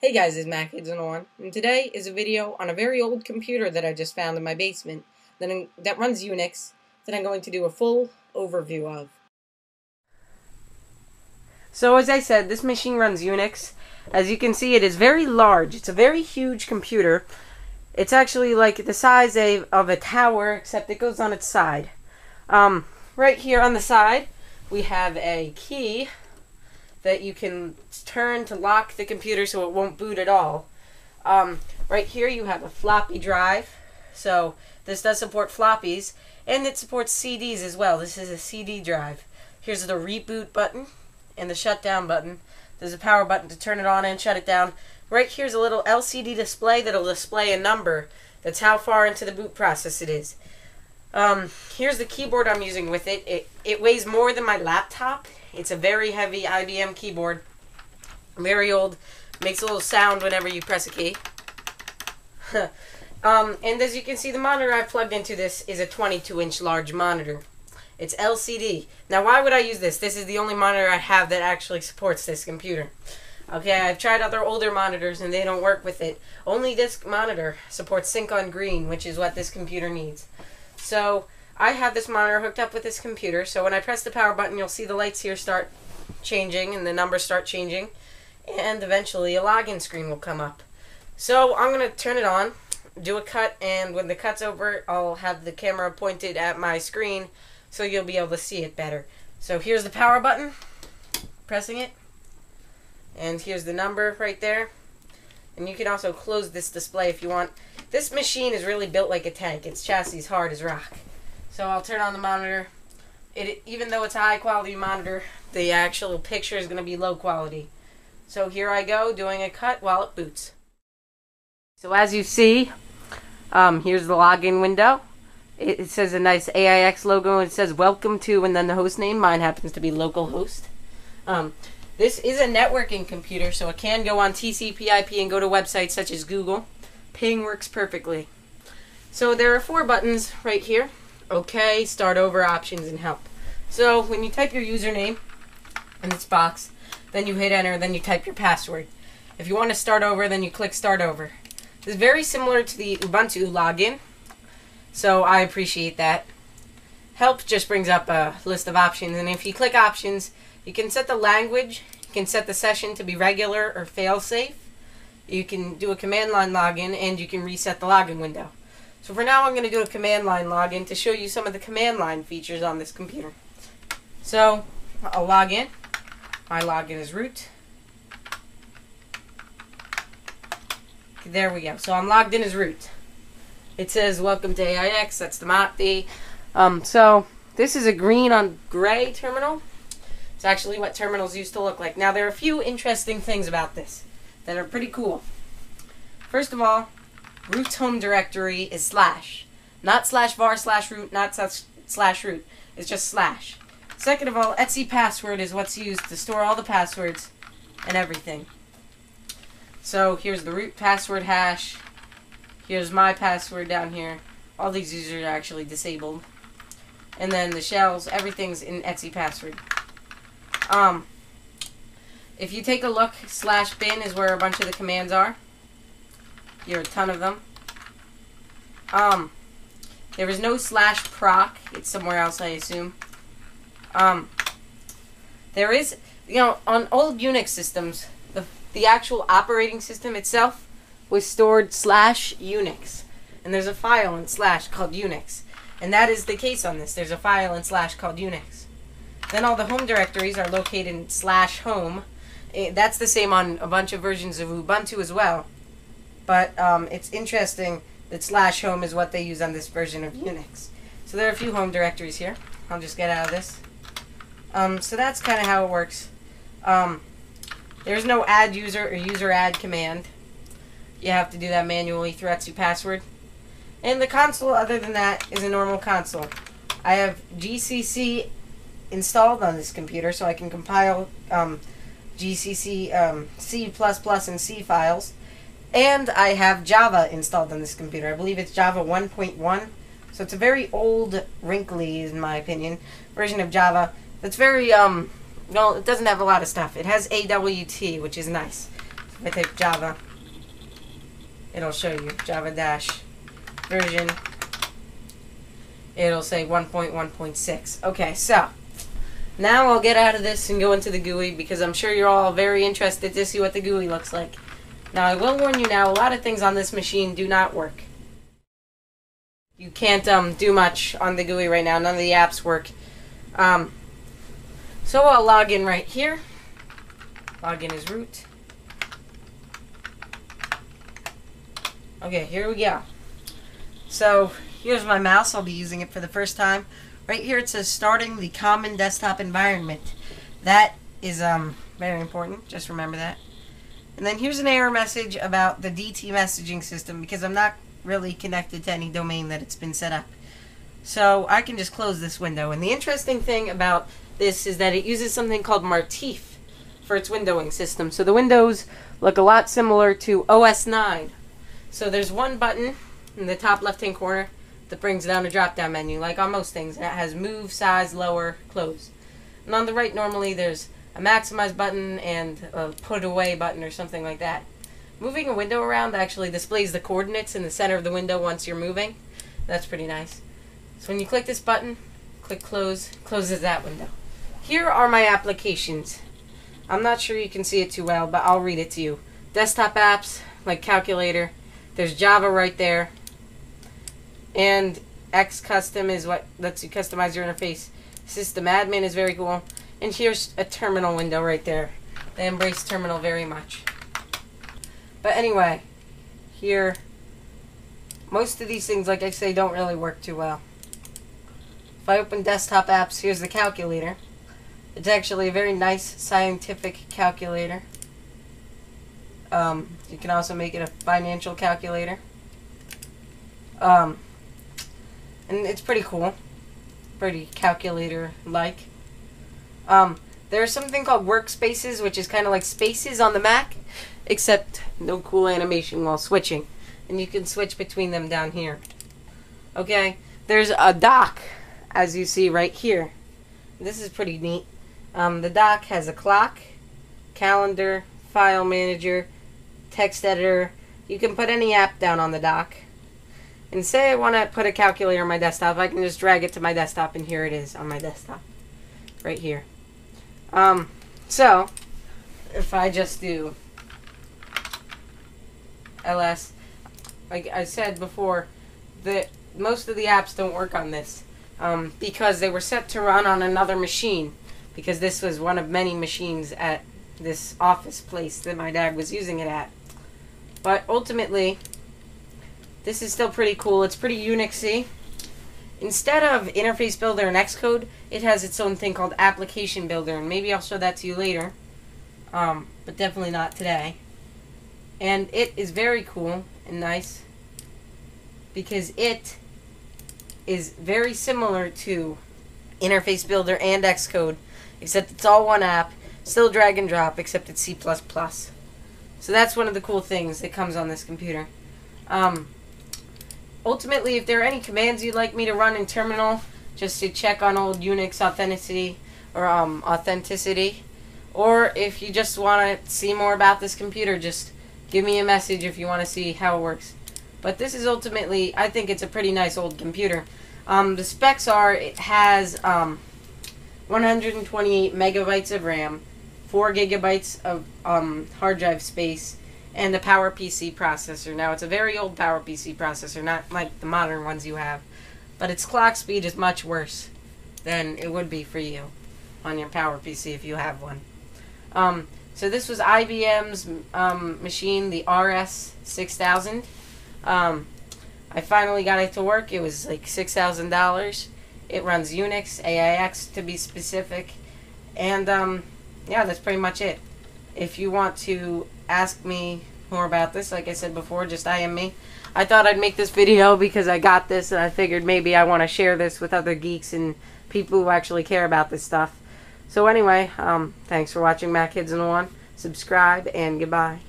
Hey guys, it's Mac1, and today is a video on a very old computer that I just found in my basement that runs Unix that I'm going to do a full overview of. So as I said, this machine runs Unix. As you can see, it is very large. It's a very huge computer. It's actually like the size of a tower, except it goes on its side. Right here on the side, we have a key that you can turn to lock the computer so it won't boot at all. Right here you have a floppy drive, so this does support floppies, and it supports CDs as well. This is a CD drive. Here's the reboot button and the shutdown button. There's a power button to turn it on and shut it down. Right here's a little LCD display that'll display a number. That's how far into the boot process it is. Here's the keyboard I'm using with it. It weighs more than my laptop. It's a very heavy IBM keyboard. Very old. Makes a little sound whenever you press a key. And as you can see, the monitor I've plugged into this is a 22-inch large monitor. It's LCD. Now, why would I use this? This is the only monitor I have that actually supports this computer. Okay, I've tried other older monitors and they don't work with it. Only this monitor supports sync on green, which is what this computer needs. So I have this monitor hooked up with this computer, so when I press the power button, you'll see the lights here start changing and the numbers start changing, and eventually a login screen will come up. So I'm going to turn it on, do a cut, and when the cut's over, I'll have the camera pointed at my screen so you'll be able to see it better. So here's the power button, pressing it, and here's the number right there. And you can also close this display if you want. This machine is really built like a tank. Its chassis is hard as rock. So I'll turn on the monitor. Even though it's a high quality monitor, the actual picture is going to be low quality. So here I go doing a cut while it boots. So as you see, here's the login window. It says a nice AIX logo, and it says welcome to, and then the host name. Mine happens to be localhost. This is a networking computer, so it can go on TCP/IP and go to websites such as Google. Ping works perfectly. So there are 4 buttons right here. OK, start over, options, and help. So when you type your username in this box, then you hit enter, then you type your password. If you want to start over, then you click start over. This is very similar to the Ubuntu login, so I appreciate that. Help just brings up a list of options, and if you click options, you can set the language, you can set the session to be regular or fail-safe. You can do a command line login, and you can reset the login window. So for now, I'm going to do a command line login to show you some of the command line features on this computer. So I'll log in. My login is root. There we go. So I'm logged in as root. It says welcome to AIX. That's the MOTD. So this is a green on gray terminal. It's actually what terminals used to look like. Now there are a few interesting things about this that are pretty cool. First of all, root's home directory is slash. Not slash var slash root, not slash root. It's just slash. Second of all, etc password is what's used to store all the passwords and everything. So here's the root password hash. Here's my password down here. All these users are actually disabled. And then the shells, everything's in etc password. If you take a look, slash bin is where a bunch of the commands are. Here are a ton of them. There is no slash proc. It's somewhere else, I assume. There is, on old Unix systems, the actual operating system itself was stored slash Unix. And there's a file in slash called Unix. And that is the case on this. There's a file in slash called Unix. Then all the home directories are located in slash home. That's the same on a bunch of versions of Ubuntu as well. But it's interesting that slash home is what they use on this version of Unix. So there are a few home directories here. I'll just get out of this. So that's kind of how it works. There's no add user or user add command. You have to do that manually through etc password. And the console, other than that, is a normal console. I have GCC installed on this computer, so I can compile GCC, C++, and C files. And I have Java installed on this computer. I believe it's Java 1.1. So it's a very old, wrinkly, in my opinion, version of Java. That's very, well, it doesn't have a lot of stuff. It has AWT, which is nice. If I type Java, it'll show you Java dash version. It'll say 1.1.6. Okay, so now I'll get out of this and go into the GUI because I'm sure you're all very interested to see what the GUI looks like. Now, I will warn you now, a lot of things on this machine do not work. You can't do much on the GUI right now. None of the apps work. So I'll log in right here. Log in as root. Okay, here we go. So here's my mouse. I'll be using it for the first time. Right here it says starting the common desktop environment. That is very important. Just remember that. And then here's an error message about the DT messaging system because I'm not really connected to any domain that it's been set up. So I can just close this window. And the interesting thing about this is that it uses something called Martif for its windowing system. So the windows look a lot similar to OS 9. So there's one button in the top left-hand corner that brings down a drop-down menu, like on most things. And it has move, size, lower, close. And on the right, normally there's a maximize button and a put away button or something like that. Moving a window around actually displays the coordinates in the center of the window once you're moving. That's pretty nice. So when you click this button, click close, closes that window. Here are my applications. I'm not sure you can see it too well, but I'll read it to you. Desktop apps, like calculator. There's Java right there. And Xcustom is what lets you customize your interface. System admin is very cool. And here's a terminal window right there. They embrace terminal very much. But anyway, here, most of these things, like I say, don't really work too well. If I open desktop apps, here's the calculator. It's actually a very nice scientific calculator. You can also make it a financial calculator. And it's pretty cool. Pretty calculator-like. There's something called workspaces, which is kind of like spaces on the Mac, except no cool animation while switching. And you can switch between them down here. Okay, there's a dock, as you see right here. This is pretty neat. The dock has a clock, calendar, file manager, text editor. You can put any app down on the dock. And say I want to put a calculator on my desktop, I can just drag it to my desktop, and here it is on my desktop. Right here. So, if I just do ls, like I said before, most of the apps don't work on this because they were set to run on another machine, because this was one of many machines at this office place that my dad was using it at. But ultimately, this is still pretty cool. It's pretty Unixy. Instead of Interface Builder and Xcode, it has its own thing called Application Builder, and maybe I'll show that to you later, but definitely not today. And it is very cool and nice because it is very similar to Interface Builder and Xcode, except it's all one app, still drag and drop, except it's C++. So that's one of the cool things that comes on this computer. Ultimately, if there are any commands you'd like me to run in terminal, just to check on old Unix authenticity, or if you just want to see more about this computer, just give me a message if you want to see how it works. But this is ultimately, I think it's a pretty nice old computer. The specs are, it has 128 megabytes of RAM, 4 gigabytes of hard drive space, and the PowerPC processor. Now, it's a very old PowerPC processor, not like the modern ones you have, but its clock speed is much worse than it would be for you on your PowerPC if you have one. So this was IBM's machine, the RS6000. I finally got it to work. It was like $6,000. It runs Unix, AIX to be specific, and yeah, that's pretty much it. If you want to ask me more about this, like I said before, just IM me. I thought I'd make this video because I got this and I figured maybe I want to share this with other geeks and people who actually care about this stuff. So anyway, thanks for watching Mac Kids in One. Subscribe and goodbye.